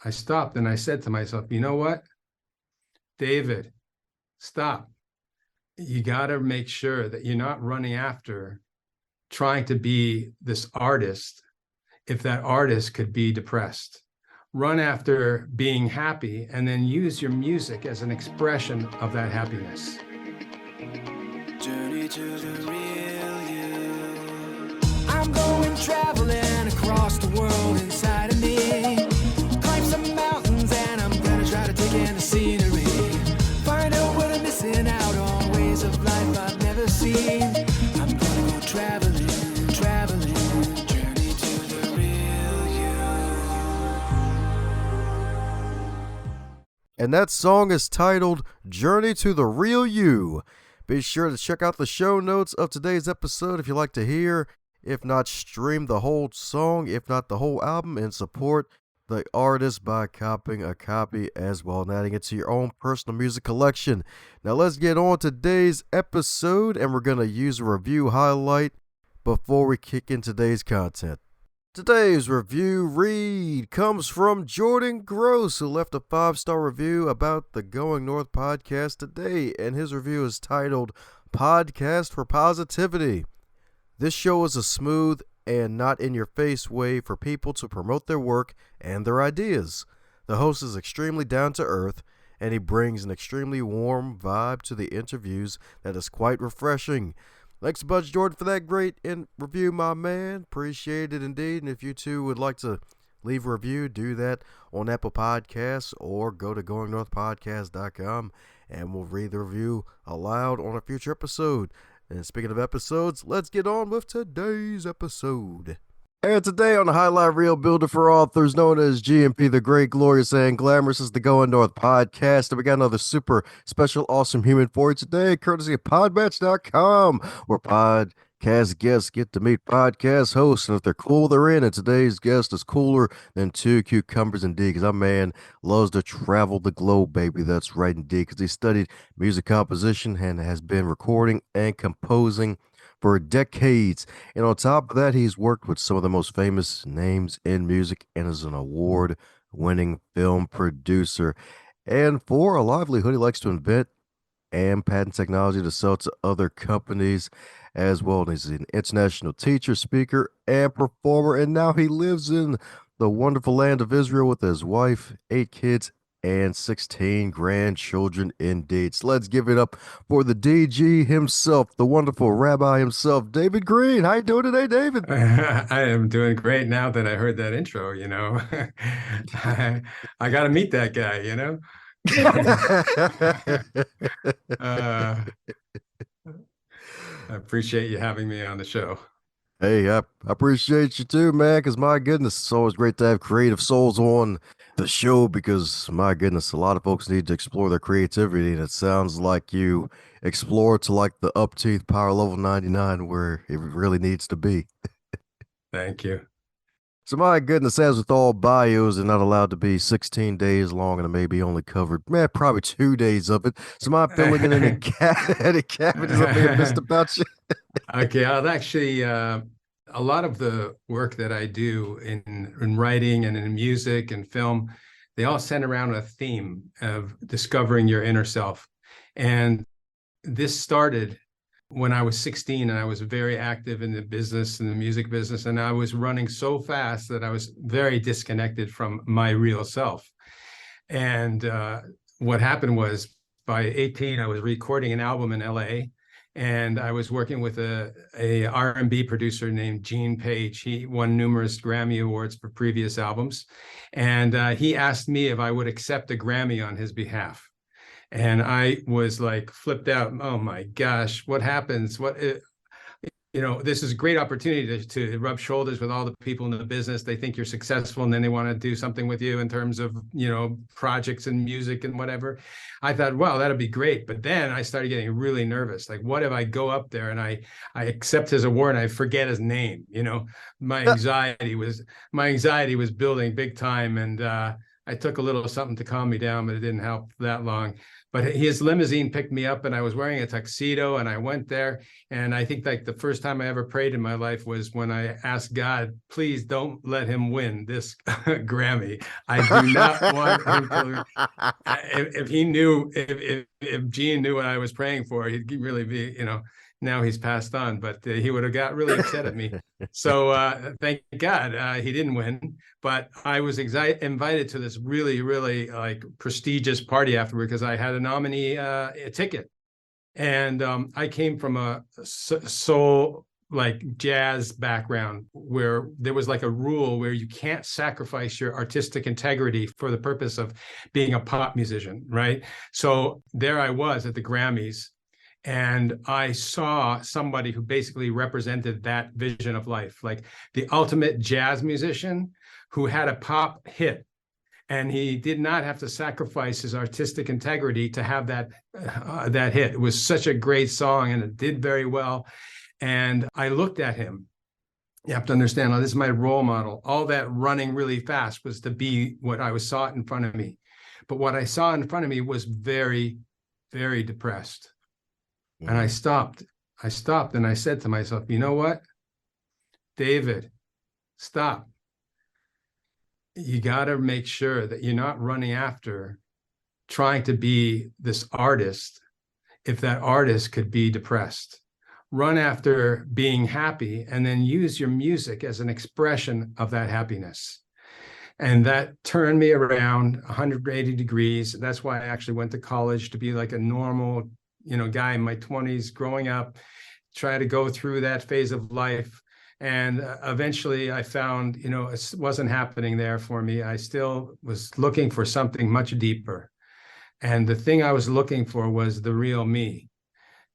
I stopped and I said to myself, you know what, David, stop. You got to make sure that you're not running after trying to be this artist if that artist could be depressed. Run after being happy and then use your music as an expression of that happiness. Journey to the real you. I'm going traveling across the world inside of me. Climb some mountains and I'm gonna try to take in the scenery. Find out what I'm missing out on, ways of life I've never seen. I'm gonna go traveling. Journey to the real you. And that song is titled Journey to the Real You. Be sure to check out the show notes of today's episode if you'd like to hear, if not stream the whole song, if not the whole album, and support the artist by copying a copy as well and adding it to your own personal music collection. Now let's get on today's episode, and we're going to use a review highlight before we kick in today's content. Today's review read comes from Jordan Gross, who left a 5-star review about the Going North podcast today, and his review is titled Podcast for Positivity. This show is a smooth and not in your face way for people to promote their work and their ideas. The host is extremely down to earth, and he brings an extremely warm vibe to the interviews that is quite refreshing. Thanks a bunch, Jordan, for that great review, my man. Appreciate it indeed. And if you too would like to leave a review, do that on Apple Podcasts or go to goingnorthpodcast.com and we'll read the review aloud on a future episode. And speaking of episodes, let's get on with today's episode. And today on the Highlight Reel Builder for Authors, known as GMP, the Great, Glorious, and Glamorous, is the Going North podcast. And we got another super special, awesome human for you today, courtesy of podmatch.com, where podcast guests get to meet podcast hosts. And if they're cool, they're in. And today's guest is cooler than 2 cucumbers indeed, because our man loves to travel the globe, baby. That's right indeed, because he studied music composition and has been recording and composing for decades. And on top of that, he's worked with some of the most famous names in music and is an award-winning film producer. And for a livelihood, he likes to invent and patent technology to sell to other companies as well. And he's an international teacher, speaker, and performer. And now he lives in the wonderful land of Israel with his wife, 8 kids, and 16 grandchildren indeed. So let's give it up for the DG himself, the wonderful rabbi himself, David Green. How you doing today, David? I am doing great now that I heard that intro, I got to meet that guy, I appreciate you having me on the show. Hey, I appreciate you too, man, because my goodness, it's always great to have creative souls on the show because, my goodness, a lot of folks need to explore their creativity, and it sounds like you explore to like the Upteeth Power Level 99 where it really needs to be. Thank you. So, my goodness, as with all bios, they're not allowed to be 16 days long, and I maybe only covered, probably 2 days of it. So, am I filling in any cavities I may have missed about you? Okay, I'll actually, a lot of the work that I do in writing and in music and film, they all center around a theme of discovering your inner self. And this started when I was 16 and I was very active in the business, in the music business, and I was running so fast that I was very disconnected from my real self. And what happened was by 18, I was recording an album in LA. And I was working with a R&B producer named Gene Page. He won numerous Grammy Awards for previous albums. And he asked me if I would accept a Grammy on his behalf. And I was like flipped out. Oh my gosh, what happens? This is a great opportunity to rub shoulders with all the people in the business. They think you're successful and then they want to do something with you in terms of, projects and music and whatever. I thought, wow, that'd be great. But then I started getting really nervous. Like, what if I go up there and I accept his award and I forget his name? My anxiety was building big time. And I took a little something to calm me down, but it didn't help that long. But his limousine picked me up, and I was wearing a tuxedo, and I went there. And I think like the first time I ever prayed in my life was when I asked God, please don't let him win this Grammy. I do not want him to. If he knew, if Gene knew what I was praying for, he'd really be, now he's passed on, but he would have got really upset at me. So thank God he didn't win. But I was invited to this really, really like prestigious party afterward because I had a nominee ticket. And I came from a soul like jazz background where there was like a rule where you can't sacrifice your artistic integrity for the purpose of being a pop musician, right? So there I was at the Grammys, and I saw somebody who basically represented that vision of life, like the ultimate jazz musician who had a pop hit. And he did not have to sacrifice his artistic integrity to have that hit. It was such a great song, and it did very well. And I looked at him. You have to understand, this is my role model. All that running really fast was to be what I saw in front of me. But what I saw in front of me was very, very depressed. And I stopped and I said to myself, you know what, David, stop. You got to make sure that you're not running after trying to be this artist if that artist could be depressed. Run after being happy, and then use your music as an expression of that happiness. And that turned me around 180 degrees. That's why I actually went to college, to be like a normal, guy in my 20s growing up, try to go through that phase of life. And eventually I found, it wasn't happening there for me. I still was looking for something much deeper. And the thing I was looking for was the real me.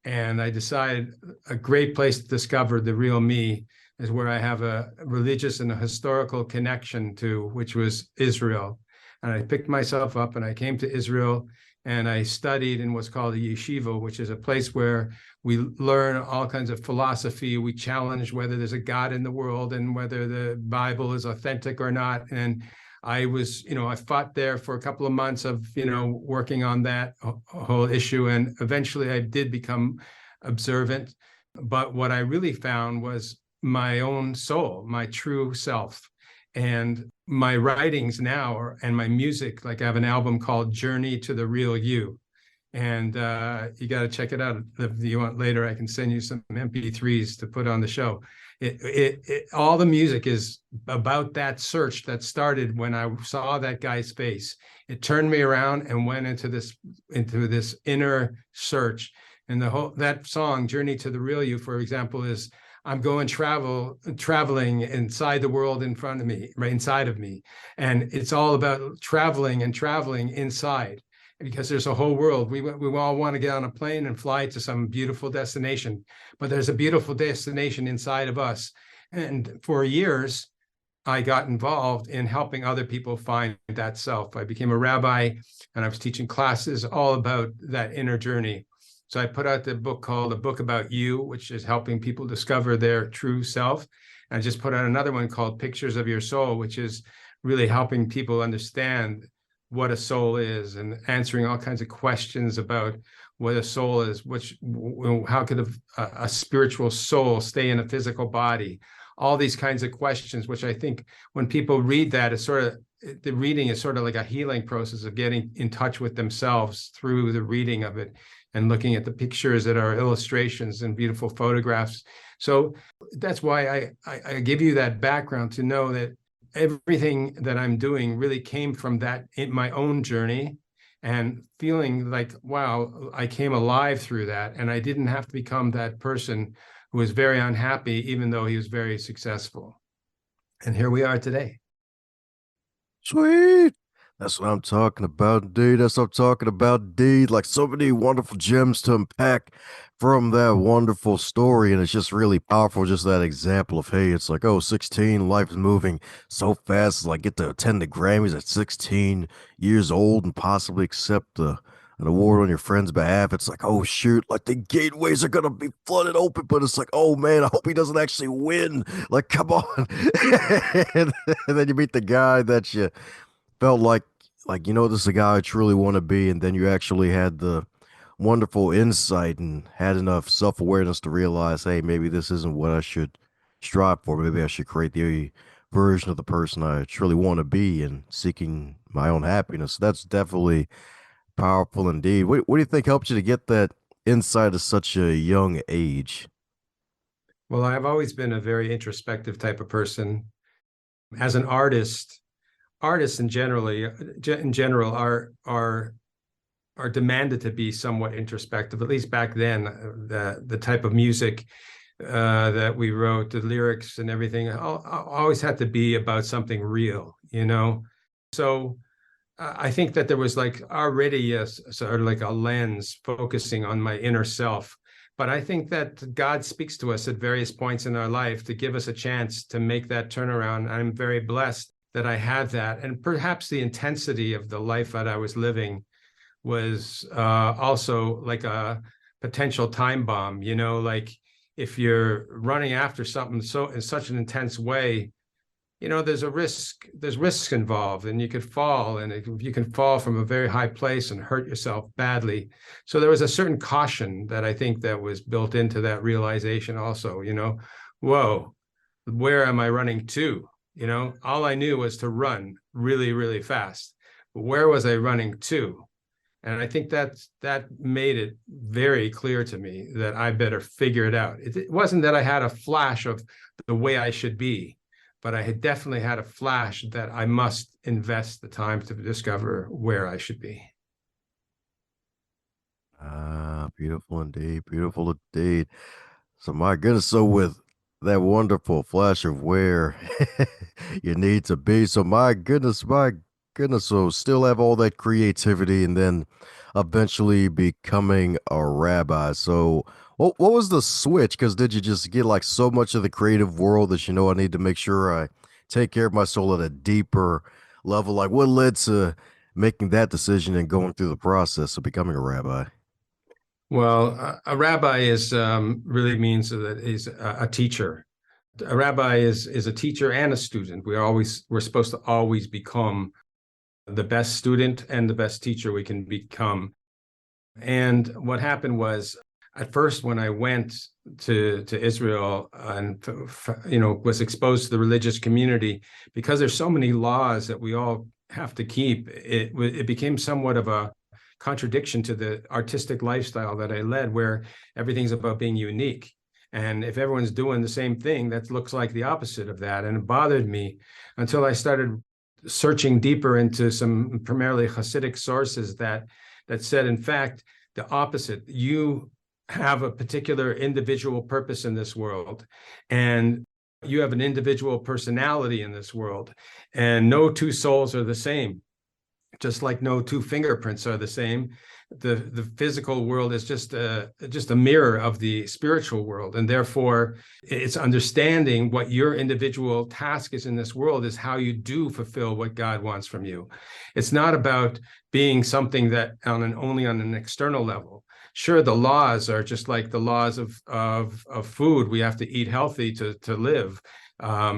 And I decided a great place to discover the real me is where I have a religious and a historical connection to, which was Israel. And I picked myself up and I came to Israel, and I studied in what's called a yeshiva, which is a place where we learn all kinds of philosophy. We challenge whether there's a God in the world and whether the Bible is authentic or not. And I was, I fought there for a couple of months of, working on that whole issue. And eventually I did become observant. But what I really found was my own soul, my true self. And my writings now and my music, like I have an album called Journey to the Real You. And you got to check it out. If you want later, I can send you some MP3s to put on the show. All the music is about that search that started when I saw that guy's face. It turned me around and went into this inner search. And that song, Journey to the Real You, for example, is I'm going traveling inside the world in front of me, right inside of me. And it's all about traveling inside, because there's a whole world. We all want to get on a plane and fly to some beautiful destination, but there's a beautiful destination inside of us. And for years, I got involved in helping other people find that self. I became a rabbi, and I was teaching classes all about that inner journey. So I put out the book called A Book About You, which is helping people discover their true self. And I just put out another one called Pictures of Your Soul, which is really helping people understand what a soul is and answering all kinds of questions about what a soul is, how could a spiritual soul stay in a physical body? All these kinds of questions, which I think when people read that, the reading is sort of like a healing process of getting in touch with themselves through the reading of it and looking at the pictures that are illustrations and beautiful photographs. So that's why I give you that background to know that everything that I'm doing really came from that in my own journey, and feeling like, wow, I came alive through that. And I didn't have to become that person who was very unhappy, even though he was very successful. And here we are today. Sweet. That's what I'm talking about, indeed. That's what I'm talking about, indeed. Like, so many wonderful gems to unpack from that wonderful story. And it's just really powerful. Just that example of, hey, it's like, 16, life's moving so fast. It's like, get to attend the Grammys at 16 years old and possibly accept an award on your friend's behalf. It's like, oh shoot, like the gateways are gonna be flooded open, but it's like, oh man, I hope he doesn't actually win. Like, come on. And then you meet the guy that you felt like like, this is a guy I truly want to be, and then you actually had the wonderful insight and had enough self-awareness to realize, hey, maybe this isn't what I should strive for. Maybe I should create the version of the person I truly want to be and seeking my own happiness. That's definitely powerful indeed. What do you think helped you to get that insight at such a young age? Well, I've always been a very introspective type of person. As an artist, artists in general are demanded to be somewhat introspective. At least back then, the type of music that we wrote, the lyrics and everything, always had to be about something real, you know. So I think that there was like already a sort of like a lens focusing on my inner self. But I think that God speaks to us at various points in our life to give us a chance to make that turnaround. I'm very blessed that I had that. And perhaps the intensity of the life that I was living was also like a potential time bomb, you know, like if you're running after something so in such an intense way, you know, there's risks involved, and you could fall, and you can fall from a very high place and hurt yourself badly. So there was a certain caution that I think that was built into that realization also, you know, whoa, where am I running to? You know, all I knew was to run really, really fast. But where was I running to? And I think that made it very clear to me that I better figure it out. It wasn't that I had a flash of the way I should be, but I had definitely had a flash that I must invest the time to discover where I should be. Ah, beautiful indeed. Beautiful indeed. So my goodness, so with that wonderful flash of where you need to be. So my goodness, so still have all that creativity and then eventually becoming a rabbi. So what was the switch? Because did you just get like so much of the creative world that I need to make sure I take care of my soul at a deeper level? Like what led to making that decision and going through the process of becoming a rabbi? Well, a rabbi is really means that he's a teacher. A rabbi is a teacher and a student. We're supposed to always become the best student and the best teacher we can become. And what happened was, at first, when I went to Israel and was exposed to the religious community, because there's so many laws that we all have to keep, it became somewhat of a contradiction to the artistic lifestyle that I led, where everything's about being unique. And if everyone's doing the same thing, that looks like the opposite of that. And it bothered me until I started searching deeper into some primarily Hasidic sources that said, in fact, the opposite. You have a particular individual purpose in this world, and you have an individual personality in this world, and no two souls are the same. Just like no two fingerprints are the same, the physical world is just a mirror of the spiritual world, and therefore it's understanding what your individual task is in this world is how you do fulfill what God wants from you. It's not about being something that only on an external level. Sure, the laws are just like the laws of food. We have to eat healthy to live.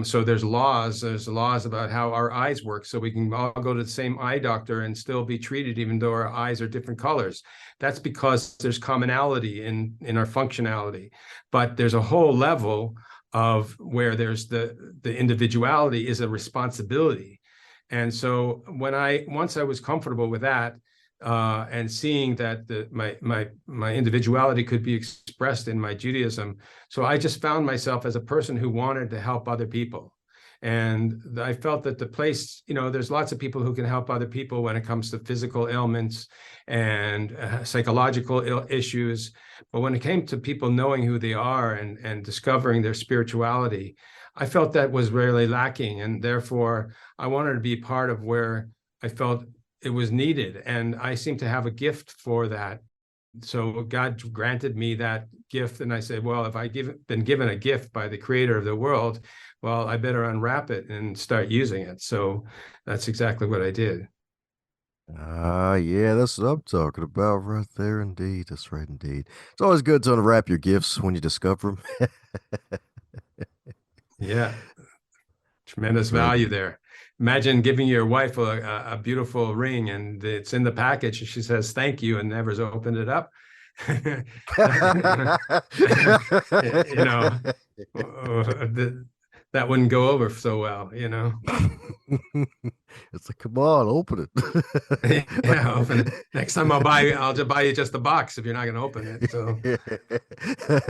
So there's laws about how our eyes work, so we can all go to the same eye doctor and still be treated even though our eyes are different colors. That's because there's commonality in our functionality. But there's a whole level of where there's the individuality is a responsibility. And so once I was comfortable with that, and seeing that my individuality could be expressed in my Judaism. So I just found myself as a person who wanted to help other people. And I felt that the place, there's lots of people who can help other people when it comes to physical ailments and psychological issues. But when it came to people knowing who they are and discovering their spirituality, I felt that was really lacking. And therefore, I wanted to be part of where I felt it was needed. And I seem to have a gift for that. So God granted me that gift. And I said, well, if been given a gift by the creator of the world, well, I better unwrap it and start using it. So that's exactly what I did. Yeah, that's what I'm talking about right there. Indeed. That's right. Indeed. It's always good to unwrap your gifts when you discover them. Yeah, tremendous That's right. value there. imagine giving your wife a beautiful ring and it's in the package and she says thank you and never's opened it up. You know, that wouldn't go over so well, you know. It's like, come on, open it. Yeah, open it. Next time I'll just buy you just the box if you're not going to open it. So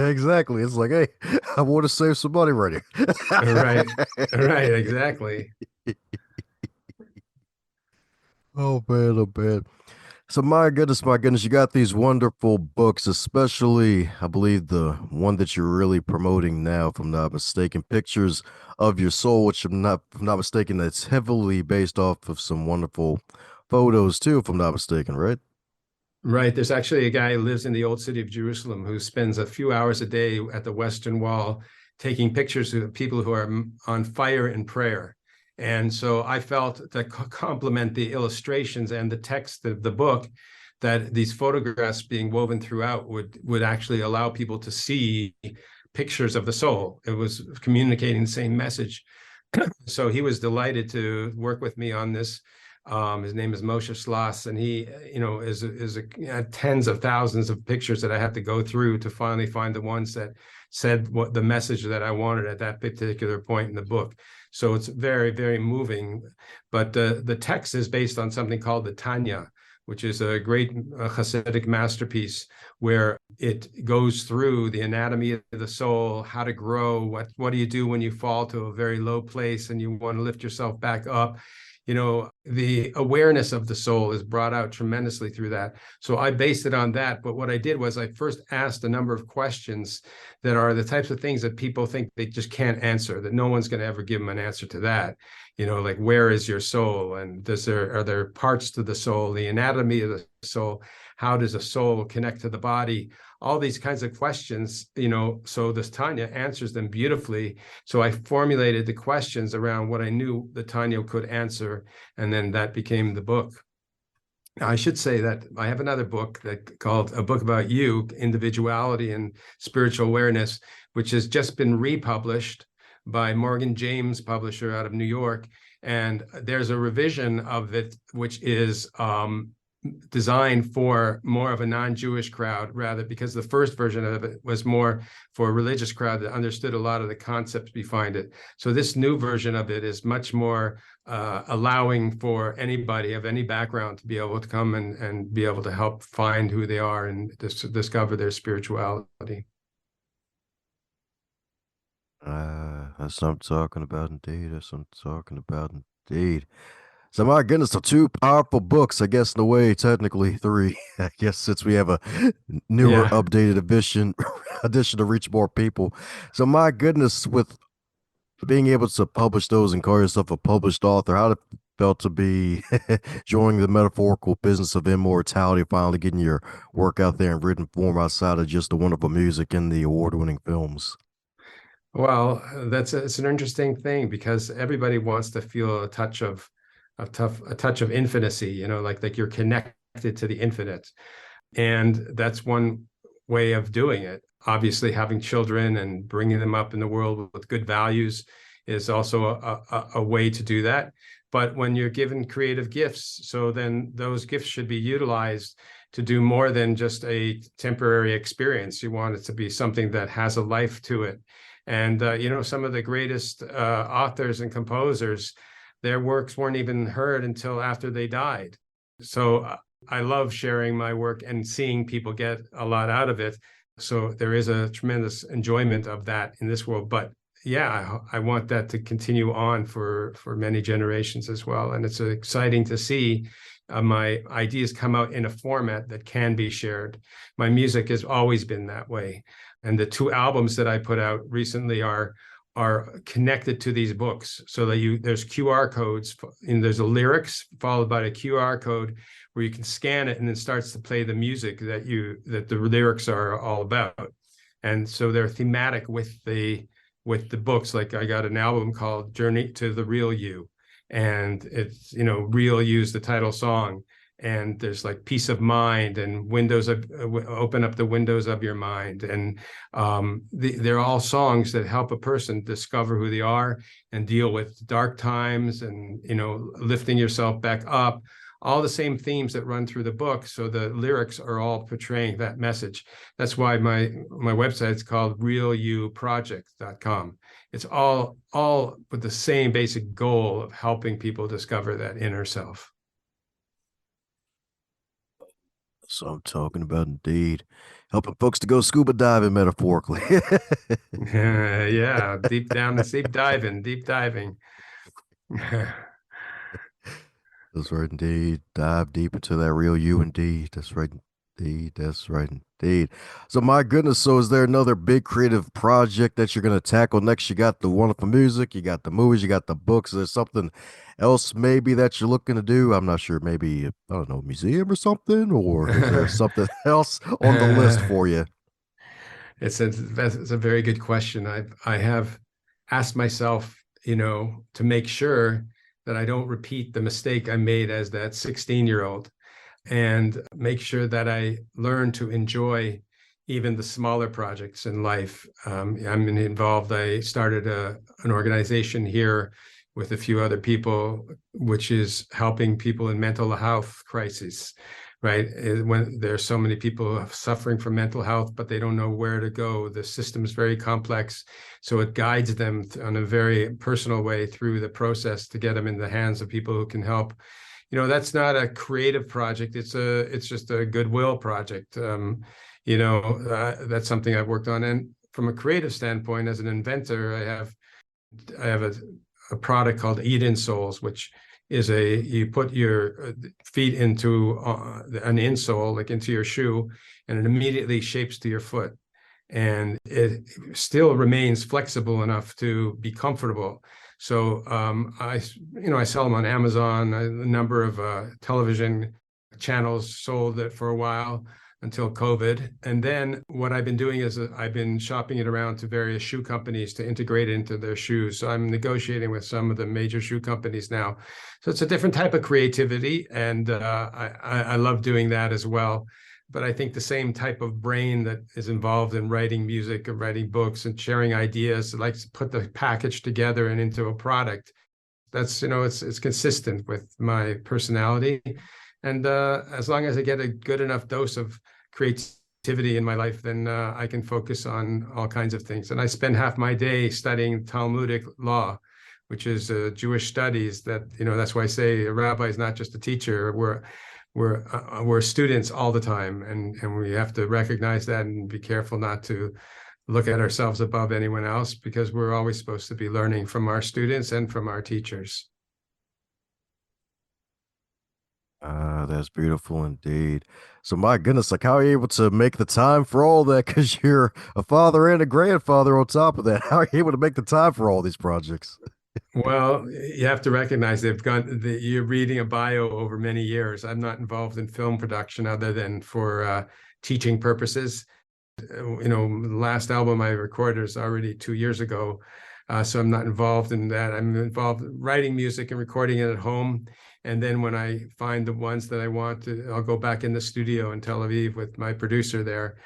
Exactly. It's like, hey, I want to save some money right here. right, right, exactly. Oh man, oh man. So my goodness, you got these wonderful books, especially I believe the one that you're really promoting now, if I'm not mistaken, Pictures of Your Soul, which if I'm not mistaken, that's heavily based off of some wonderful photos too, if I'm not mistaken, right? Right. There's actually a guy who lives in the old city of Jerusalem who spends a few hours a day at the Western Wall taking pictures of people who are on fire in prayer. And so I felt to complement the illustrations and the text of the book, that these photographs being woven throughout would actually allow people to see pictures of the soul. It was communicating the same message. So he was delighted to work with me on this. His name is Moshe Schloss, and he, tens of thousands of pictures that I had to go through to finally find the ones that said what the message that I wanted at that particular point in the book. So it's very, very moving. But the text is based on something called the Tanya, which is a great Hasidic masterpiece where it goes through the anatomy of the soul, how to grow, what do you do when you fall to a very low place and you want to lift yourself back up. You know, the awareness of the soul is brought out tremendously through that. So I based it on that. But what I did was I first asked a number of questions that are the types of things that people think they just can't answer, that no one's going to ever give them an answer to that. You know, like, where is your soul? And are there parts to the soul, the anatomy of the soul? How does a soul connect to the body? All these kinds of questions, you know, so this Tanya answers them beautifully. So I formulated the questions around what I knew the Tanya could answer, and then that became the book. Now, I should say that I have another book called A Book About You, Individuality and Spiritual Awareness, which has just been republished by Morgan James publisher out of New York. And there's a revision of it, which is designed for more of a non-Jewish crowd, rather, because the first version of it was more for a religious crowd that understood a lot of the concepts behind it. So this new version of it is much more allowing for anybody of any background to be able to come and be able to help find who they are and discover their spirituality. That's what I'm talking about indeed. That's what I'm talking about indeed. So my goodness, so two powerful books, I guess in a way, technically three, I guess, since we have a newer, Yeah. updated edition to reach more people. So my goodness, with being able to publish those and call yourself a published author, how did it felt to be joining the metaphorical business of immortality, finally getting your work out there in written form outside of just the wonderful music and the award-winning films? Well, it's an interesting thing because everybody wants to feel a touch of infinity, you know, like you're connected to the infinite. And that's one way of doing it. Obviously, having children and bringing them up in the world with good values is also a way to do that. But when you're given creative gifts, so then those gifts should be utilized to do more than just a temporary experience. You want it to be something that has a life to it. And, some of the greatest authors and composers, their works weren't even heard until after they died. So I love sharing my work and seeing people get a lot out of it. So there is a tremendous enjoyment of that in this world. But yeah, I want that to continue on for many generations as well. And it's exciting to see my ideas come out in a format that can be shared. My music has always been that way. And the two albums that I put out recently are connected to these books, so that there's QR codes, and there's the lyrics followed by a QR code where you can scan it, and it starts to play the music that the lyrics are all about. And so they're thematic with the books. Like I got an album called Journey to the Real You, and it's, Real You's the title song. and there's like peace of mind and windows of open up the windows of your mind. And they're all songs that help a person discover who they are and deal with dark times and, lifting yourself back up. All the same themes that run through the book. So the lyrics are all portraying that message. That's why my website is called realiouproject.com. It's all with the same basic goal of helping people discover that inner self. So I'm talking about, indeed, helping folks to go scuba diving, metaphorically. Yeah, deep diving. That's right, indeed. Dive deep into that real you, indeed. That's right, indeed. That's right, indeed. So, my goodness, so is there another big creative project that you're going to tackle next? You got the wonderful music, you got the movies, you got the books. Is there something else maybe that you're looking to do? I'm not sure, maybe, I don't know, museum or something? Or is there something else on the list for you? It's a very good question. I have asked myself, to make sure that I don't repeat the mistake I made as that 16-year-old, and make sure that I learn to enjoy even the smaller projects in life. I'm involved. I started an organization here with a few other people, which is helping people in mental health crises, right? When there's so many people suffering from mental health, but they don't know where to go. The system is very complex. So it guides them on a very personal way through the process to get them in the hands of people who can help. That's not a creative project. It's just a goodwill project. That's something I've worked on. And from a creative standpoint, as an inventor, I have a product called Eat-In Soles, which is you put your feet into an insole, like into your shoe, and it immediately shapes to your foot. And it still remains flexible enough to be comfortable. So I sell them on Amazon. A number of television channels sold it for a while until COVID. And then what I've been doing is I've been shopping it around to various shoe companies to integrate it into their shoes. So I'm negotiating with some of the major shoe companies now. So it's a different type of creativity, and I love doing that as well. But I think the same type of brain that is involved in writing music and writing books and sharing ideas, like to put the package together and into a product, that's, it's consistent with my personality. And as long as I get a good enough dose of creativity in my life, then I can focus on all kinds of things. And I spend half my day studying Talmudic law, which is Jewish studies. That's why I say a rabbi is not just a teacher. We're students all the time, and we have to recognize that and be careful not to look at ourselves above anyone else, because we're always supposed to be learning from our students and from our teachers. That's beautiful indeed. So, my goodness, like, how are you able to make the time for all that? Because you're a father and a grandfather on top of that. How are you able to make the time for all these projects? Well, you have to recognize you're reading a bio over many years. I'm not involved in film production other than for teaching purposes. The last album I recorded is already 2 years ago. So I'm not involved in that. I'm involved in writing music and recording it at home. And then when I find the ones that I want to, I'll go back in the studio in Tel Aviv with my producer there.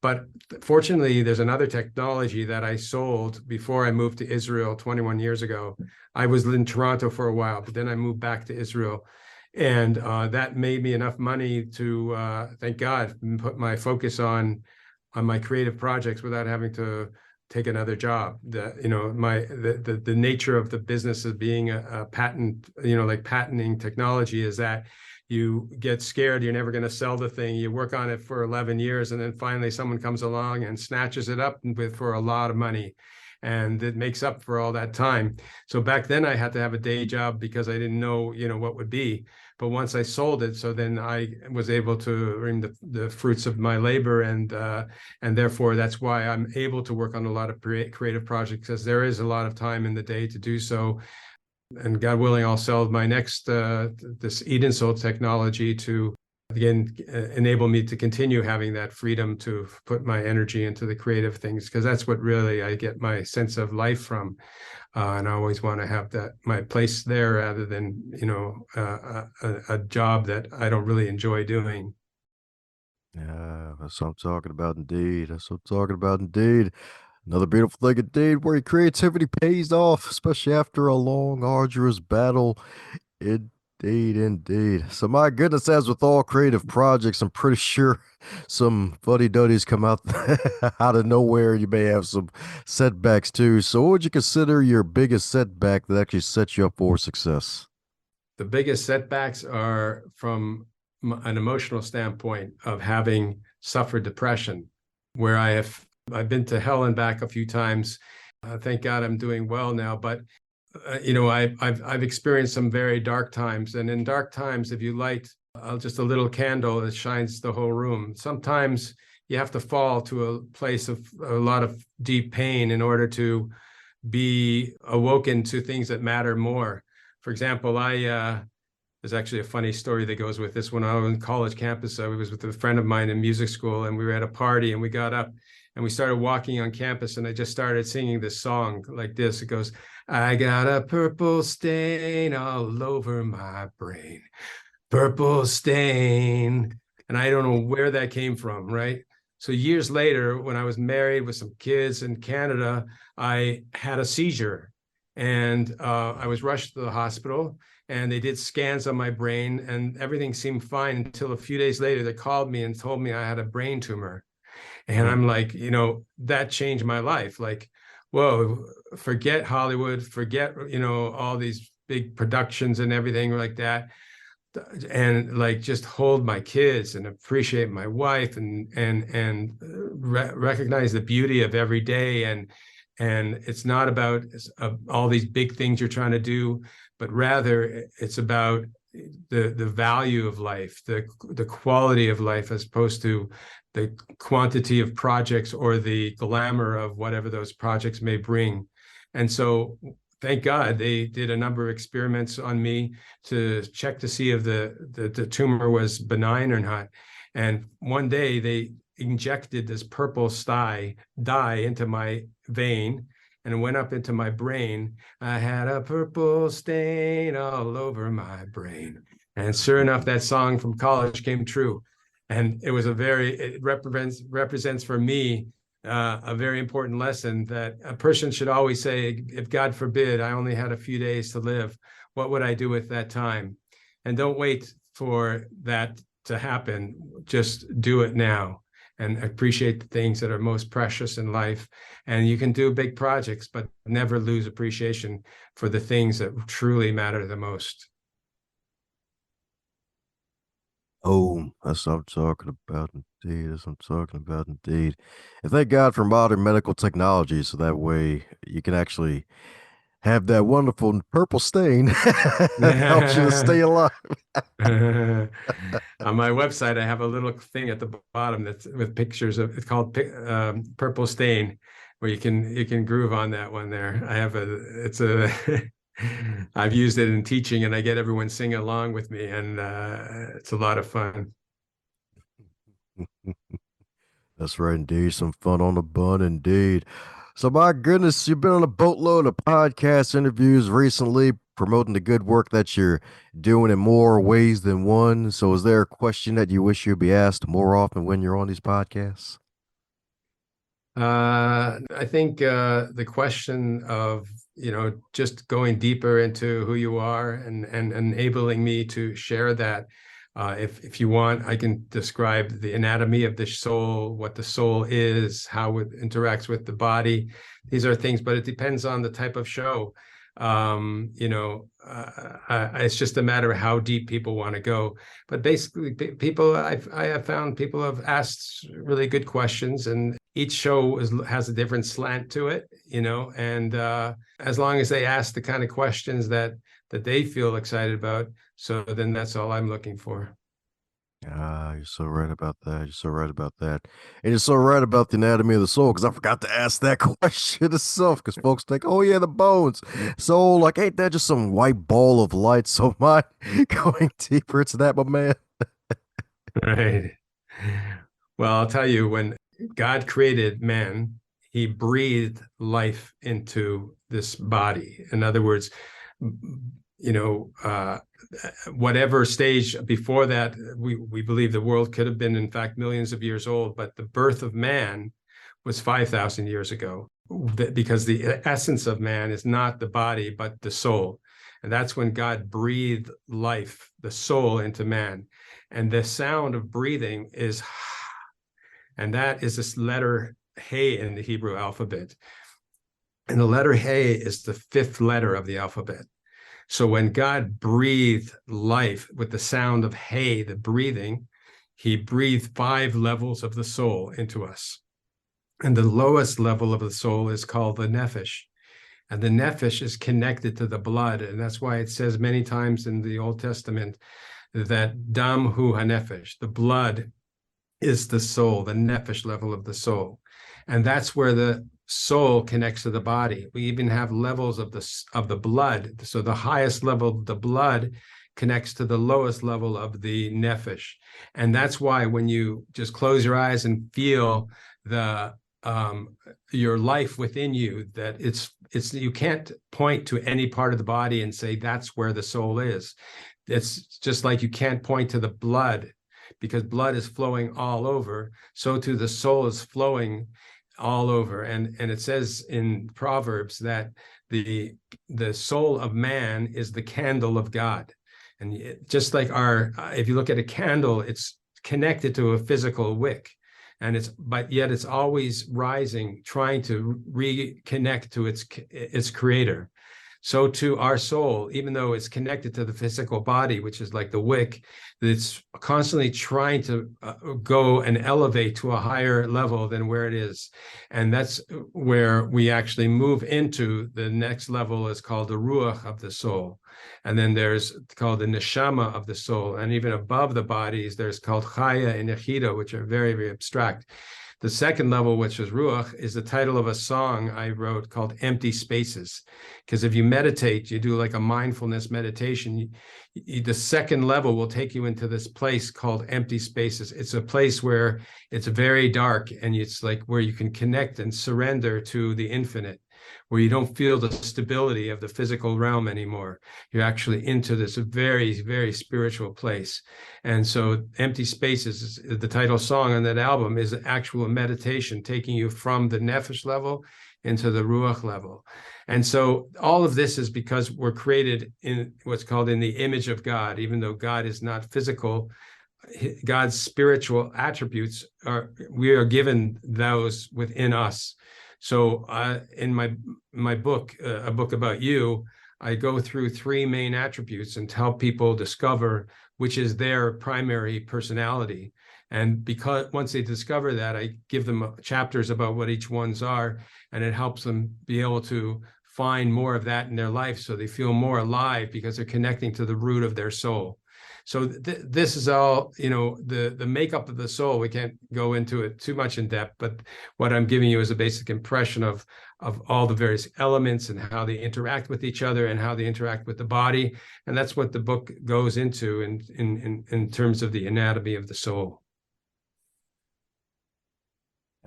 But fortunately, there's another technology that I sold before I moved to Israel 21 years ago. I was in Toronto for a while, but then I moved back to Israel. And that made me enough money to, thank God, put my focus on my creative projects without having to take another job. The nature of the business of being a patent, like patenting technology, is that you get scared you're never going to sell the thing. You work on it for 11 years, and then finally someone comes along and snatches it up for a lot of money. And it makes up for all that time. So back then I had to have a day job because I didn't know, what would be. But once I sold it, so then I was able to reap the fruits of my labor, and therefore that's why I'm able to work on a lot of creative projects, because there is a lot of time in the day to do so. And God willing, I'll sell my next this Eat-In Sole technology to again, enable me to continue having that freedom to put my energy into the creative things, because that's what really I get my sense of life from. And I always want to have that my place there rather than, a job that I don't really enjoy doing. Yeah, that's what I'm talking about indeed. That's what I'm talking about indeed. Another beautiful thing indeed, where your creativity pays off, especially after a long, arduous battle. Indeed, indeed. So my goodness, as with all creative projects, I'm pretty sure some fuddy-duddies come out out of nowhere. You may have some setbacks too. So what would you consider your biggest setback that actually sets you up for success? The biggest setbacks are from an emotional standpoint of having suffered depression, where I've been to hell and back a few times. Thank God I'm doing well now, but I've experienced some very dark times, and in dark times, if you light just a little candle, it shines the whole room. Sometimes you have to fall to a place of a lot of deep pain in order to be awoken to things that matter more. For example, there's actually a funny story that goes with this. When I was on college campus, I was with a friend of mine in music school, and we were at a party, and we got up and we started walking on campus, and I just started singing this song like this. It goes, I got a purple stain all over my brain, purple stain. And I don't know where that came from, right? So years later, when I was married with some kids in Canada, I had a seizure, and I was rushed to the hospital, and they did scans on my brain, and everything seemed fine until a few days later, they called me and told me I had a brain tumor. And I'm like, that changed my life. Like, whoa, forget Hollywood, forget, all these big productions and everything like that. And like, just hold my kids and appreciate my wife, and recognize the beauty of every day. And it's not about all these big things you're trying to do, but rather it's about the value of life, the quality of life, as opposed to the quantity of projects or the glamour of whatever those projects may bring. And so thank God they did a number of experiments on me to check to see if the tumor was benign or not. And one day they injected this purple dye into my vein, and it went up into my brain. I had a purple stain all over my brain. And sure enough, that song from college came true. And it represents for me a very important lesson, that a person should always say, if God forbid I only had a few days to live, what would I do with that time? And don't wait for that to happen. Just do it now, and appreciate the things that are most precious in life. And you can do big projects, but never lose appreciation for the things that truly matter the most. Oh, that's what I'm talking about indeed. That's what I'm talking about indeed. And thank God for modern medical technology, so that way you can actually have that wonderful purple stain that helps you to stay alive. On my website, I have a little thing at the bottom that's with pictures of, it's called Purple Stain, where you can groove on that one there. I've used it in teaching, and I get everyone sing along with me, and it's a lot of fun. That's right, indeed. Some fun on the bun, indeed. So, my goodness, you've been on a boatload of podcast interviews recently, promoting the good work that you're doing in more ways than one. So, is there a question that you wish you'd be asked more often when you're on these podcasts? I think the question of, just going deeper into who you are, and enabling me to share that. If you want, I can describe the anatomy of the soul, what the soul is, how it interacts with the body. These are things, but it depends on the type of show. It's just a matter of how deep people want to go. But basically, I have found people have asked really good questions, and each show has a different slant to it, and as long as they ask the kind of questions that they feel excited about, so then that's all I'm looking for. Ah, you're so right about that. You're so right about that. And you're so right about the anatomy of the soul, because I forgot to ask that question itself, because folks think, oh, yeah, the bones. So, like, ain't that just some white ball of light? So, mind going deeper into that, my man? Right. Well, I'll tell you, when God created man, he breathed life into this body. In other words, you know, whatever stage before that, we believe the world could have been, in fact, millions of years old, but the birth of man was 5,000 years ago, because the essence of man is not the body, but the soul. And that's when God breathed life, the soul, into man. And the sound of breathing is, and that is this letter Hey in the Hebrew alphabet. And the letter Hey is the fifth letter of the alphabet. So when God breathed life with the sound of Hey, the breathing, he breathed 5 levels of the soul into us. And the lowest level of the soul is called the nephesh. And the nephesh is connected to the blood. And that's why it says many times in the Old Testament that dam hu hanefesh, the blood is the soul, the nephesh level of the soul. And that's where the soul connects to the body. We even have levels of the blood. So the highest level of the blood connects to the lowest level of the nephesh. And that's why when you just close your eyes and feel the your life within you, that it's you can't point to any part of the body and say that's where the soul is. It's just like you can't point to the blood, because blood is flowing all over. So too the soul is flowing all over. And it says in Proverbs that the soul of man is the candle of God. And just like if you look at a candle, it's connected to a physical wick. But yet it's always rising, trying to reconnect to its creator. So too our soul, even though it's connected to the physical body, which is like the wick, it's constantly trying to go and elevate to a higher level than where it is. And that's where we actually move into the next level, is called the ruach of the soul. And then there's called the neshama of the soul. And even above the bodies, there's called chaya and yechida, which are very, very abstract. The second level, which is ruach, is the title of a song I wrote called Empty Spaces. Because if you meditate, you do like a mindfulness meditation, the second level will take you into this place called empty spaces. It's a place where it's very dark, and it's like where you can connect and surrender to the infinite, where you don't feel the stability of the physical realm anymore. You're actually into this very, very spiritual place. And so Empty Spaces, the title song on that album, is an actual meditation taking you from the nefesh level into the ruach level. And so all of this is because we're created in what's called in the image of God. Even though God is not physical, God's spiritual attributes we are given those within us. So in my book, A Book About You, I go through 3 main attributes and help people discover which is their primary personality. And because once they discover that, I give them chapters about what each ones are, and it helps them be able to find more of that in their life, so they feel more alive because they're connecting to the root of their soul. So this is all, the makeup of the soul. We can't go into it too much in depth, but what I'm giving you is a basic impression of all the various elements and how they interact with each other and how they interact with the body. And that's what the book goes into in terms of the anatomy of the soul.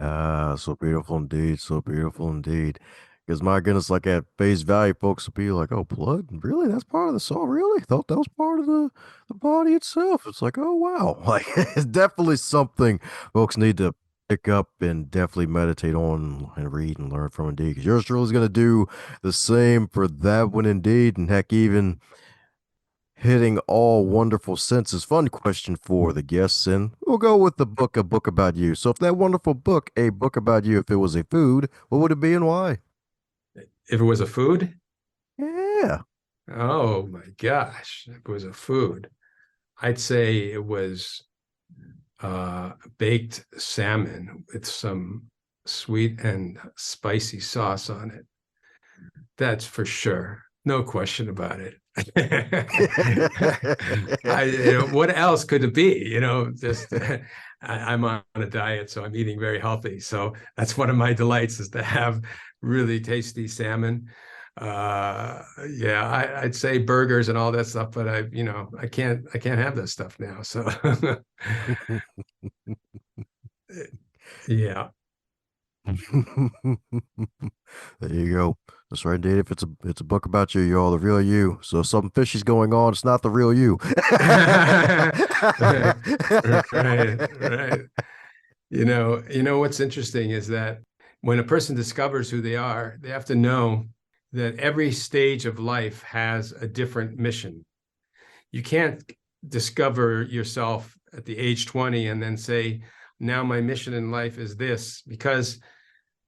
So beautiful indeed. So beautiful indeed. Because my goodness, like at face value, folks will be like, "Oh, blood? Really? That's part of the soul? Really? Thought that was part of the body itself." It's like, "Oh, wow!" Like it's definitely something folks need to pick up and definitely meditate on and read and learn from indeed. Because yours truly is going to do the same for that one indeed, and heck, even hitting all wonderful senses. Fun question for the guests, and we'll go with the book, A Book About You. So, if that wonderful book, A Book About You, if it was a food, what would it be and why? If it was a food? Yeah. Oh my gosh, if it was a food, I'd say it was baked salmon with some sweet and spicy sauce on it. That's for sure. No question about it. What else could it be? I'm on a diet, so I'm eating very healthy. So that's one of my delights, is to have really tasty salmon. Yeah, I'd say burgers and all that stuff, but I can't have that stuff now. So yeah. There you go. That's right, indeed. If it's a book about you, y'all, the real you. So if something fishy's going on, it's not the real you. Right, right. You know what's interesting is that when a person discovers who they are, they have to know that every stage of life has a different mission. You can't discover yourself at the age 20 and then say, now my mission in life is this, because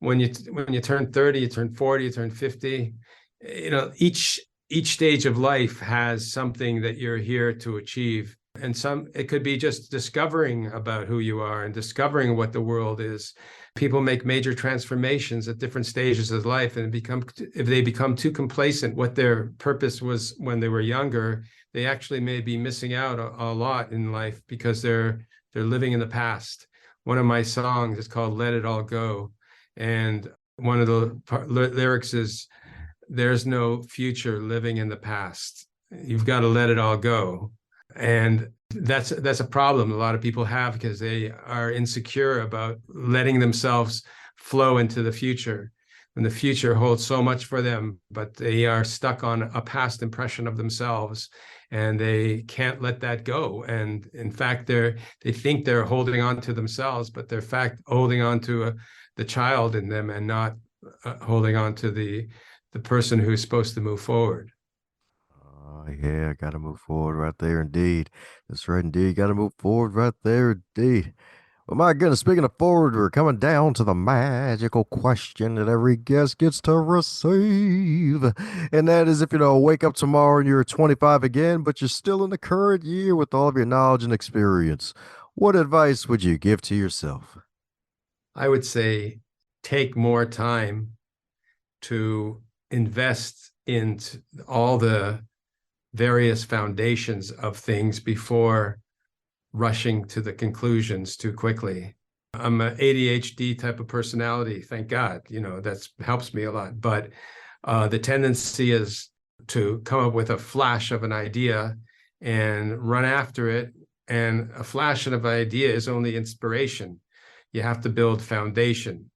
when you turn 30, you turn 40, you turn 50, each stage of life has something that you're here to achieve. And it could be just discovering about who you are and discovering what the world is. People make major transformations at different stages of life, and if they become too complacent what their purpose was when they were younger, they actually may be missing out a lot in life because they're living in the past. One of my songs is called Let It All Go. And one of the lyrics is, there's no future living in the past. You've got to let it all go. And that's a problem a lot of people have, because they are insecure about letting themselves flow into the future. And the future holds so much for them, but they are stuck on a past impression of themselves, and they can't let that go. And in fact, they think they're holding on to themselves, but they're in fact holding on to the child in them, and not holding on to the person who's supposed to move forward. Yeah, gotta move forward right there, indeed. That's right, indeed. Gotta move forward right there, indeed. Well, my goodness, speaking of forward, we're coming down to the magical question that every guest gets to receive. And that is, if wake up tomorrow and you're 25 again, but you're still in the current year with all of your knowledge and experience, what advice would you give to yourself? I would say take more time to invest in all the various foundations of things before rushing to the conclusions too quickly. I'm an ADHD type of personality, thank God. That's helps me a lot. But the tendency is to come up with a flash of an idea and run after it. And a flash of an idea is only inspiration. You have to build foundation.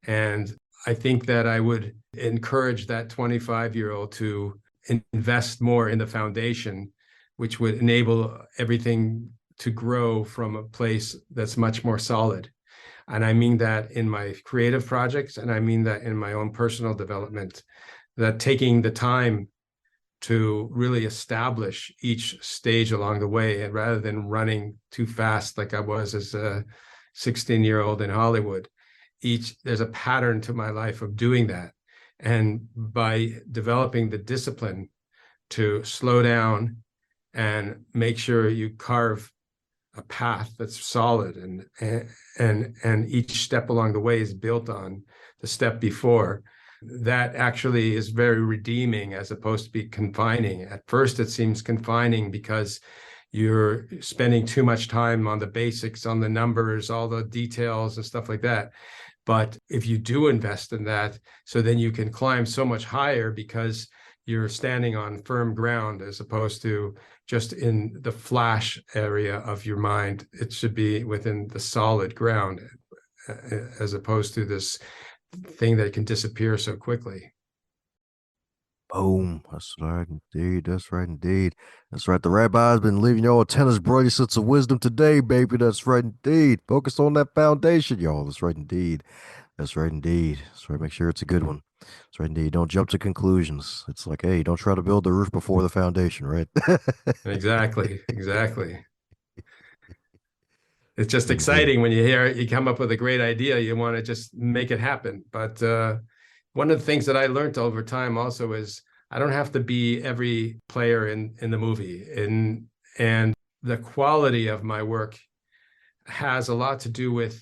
And I think that I would encourage that 25-year-old to invest more in the foundation, which would enable everything to grow from a place that's much more solid. And I mean that in my creative projects, and I mean that in my own personal development, that taking the time to really establish each stage along the way, and rather than running too fast like I was as a 16-year-old in Hollywood. There's a pattern to my life of doing that. And by developing the discipline to slow down and make sure you carve a path that's solid, and each step along the way is built on the step before, that actually is very redeeming as opposed to be confining. At first, it seems confining because you're spending too much time on the basics, on the numbers, all the details and stuff like that. But if you do invest in that, so then you can climb so much higher because you're standing on firm ground, as opposed to just in the flash area of your mind. It should be within the solid ground, as opposed to this thing that can disappear so quickly. Boom. That's right, indeed. That's right, indeed. That's right. The rabbi's been leaving y'all a tennis bracelets of wisdom today, baby. That's right, indeed. Focus on that foundation, y'all. That's right, indeed. That's right, indeed. That's right. Make sure it's a good one. That's right, indeed. Don't jump to conclusions. It's like, hey, don't try to build the roof before the foundation, right? Exactly. It's just Indeed. exciting when you come up with a great idea, you want to just make it happen. But one of the things that I learned over time also is I don't have to be every player in the movie. And the quality of my work has a lot to do with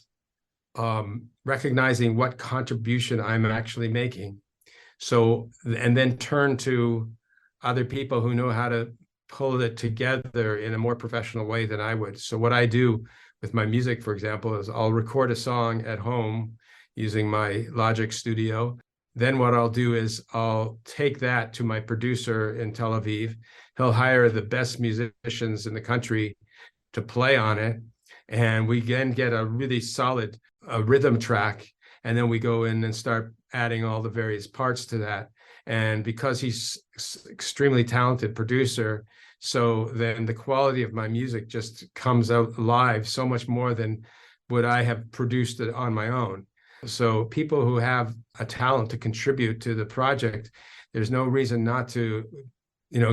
recognizing what contribution I'm actually making. So, and then turn to other people who know how to pull it together in a more professional way than I would. So what I do with my music, for example, is I'll record a song at home using my Logic Studio. then what I'll do is I'll take that to my producer in Tel Aviv. He'll hire the best musicians in the country to play on it. And we then get a really solid rhythm track. And then we go in and start adding all the various parts to that. And because he's extremely talented producer, so then the quality of my music just comes out live so much more than would I have produced it on my own. So people who have a talent to contribute to the project, there's no reason not to,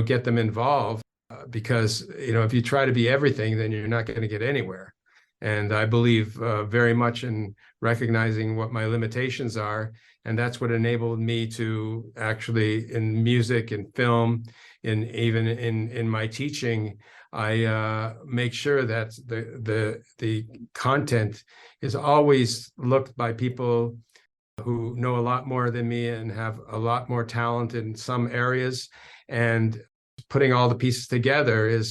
get them involved, because, if you try to be everything, then you're not going to get anywhere. And I believe very much in recognizing what my limitations are. And that's what enabled me to actually, in music and film, even in my teaching, I make sure that the content is always looked by people who know a lot more than me and have a lot more talent in some areas. And putting all the pieces together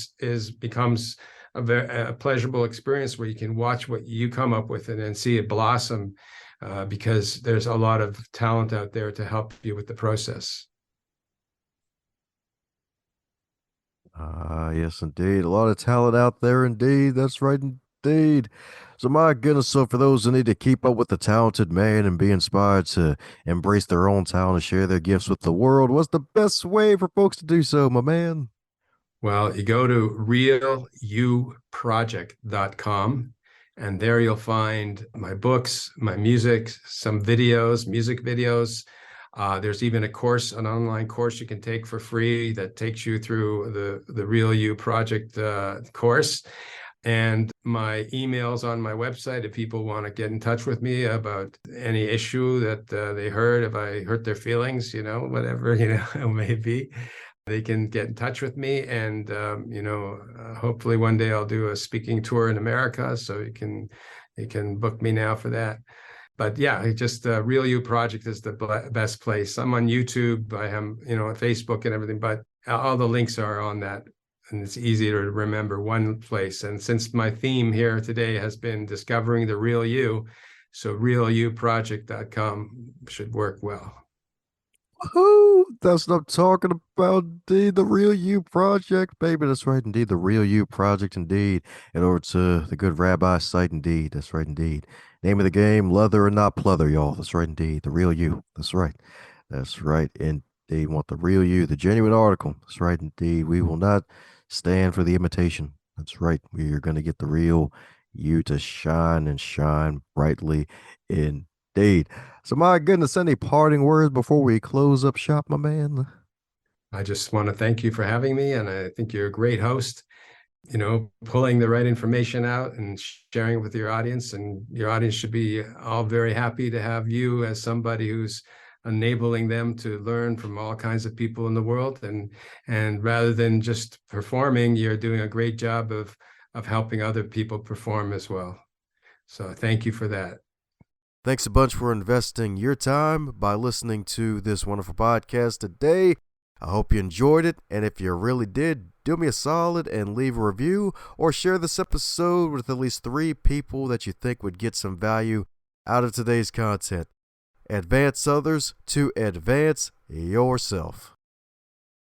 becomes a pleasurable experience where you can watch what you come up with and then see it blossom, because there's a lot of talent out there to help you with the process. Yes, indeed. A lot of talent out there, indeed. That's right, indeed. So, my goodness, so for those who need to keep up with the talented man and be inspired to embrace their own talent and share their gifts with the world, what's the best way for folks to do so, my man? Well, you go to realuproject.com, and there you'll find my books, my music, some videos, music videos. There's even an online course you can take for free that takes you through the Real You Project course. And my email's on my website if people want to get in touch with me about any issue that they heard, if I hurt their feelings, whatever, it may be. They can get in touch with me, and hopefully one day I'll do a speaking tour in America, so you can book me now for that. But yeah, just Real You Project is the best place. I'm on YouTube, I am, Facebook and everything, but all the links are on that, and it's easy to remember one place. And since my theme here today has been discovering the real you, so realuproject.com should work well. Woohoo! That's what I'm talking about, indeed. The Real You Project, baby. That's right, indeed. The Real You Project, indeed. And over to the good rabbi site, indeed. That's right, indeed. Name of the game, leather or not pleather, y'all. That's right, indeed. The Real You. That's right. That's right, indeed. Want the real you, the genuine article. That's right, indeed. We will not stand for the imitation. That's right. We are going to get the real you to shine and shine brightly indeed. So, my goodness, any parting words before we close up shop, my man? I just want to thank you for having me, and I think you're a great host, pulling the right information out and sharing it with your audience, and your audience should be all very happy to have you as somebody who's enabling them to learn from all kinds of people in the world. And rather than just performing, you're doing a great job of helping other people perform as well. So thank you for that. Thanks a bunch for investing your time by listening to this wonderful podcast today. I hope you enjoyed it, and if you really did, do me a solid and leave a review or share this episode with at least 3 people that you think would get some value out of today's content. Advance others to advance yourself.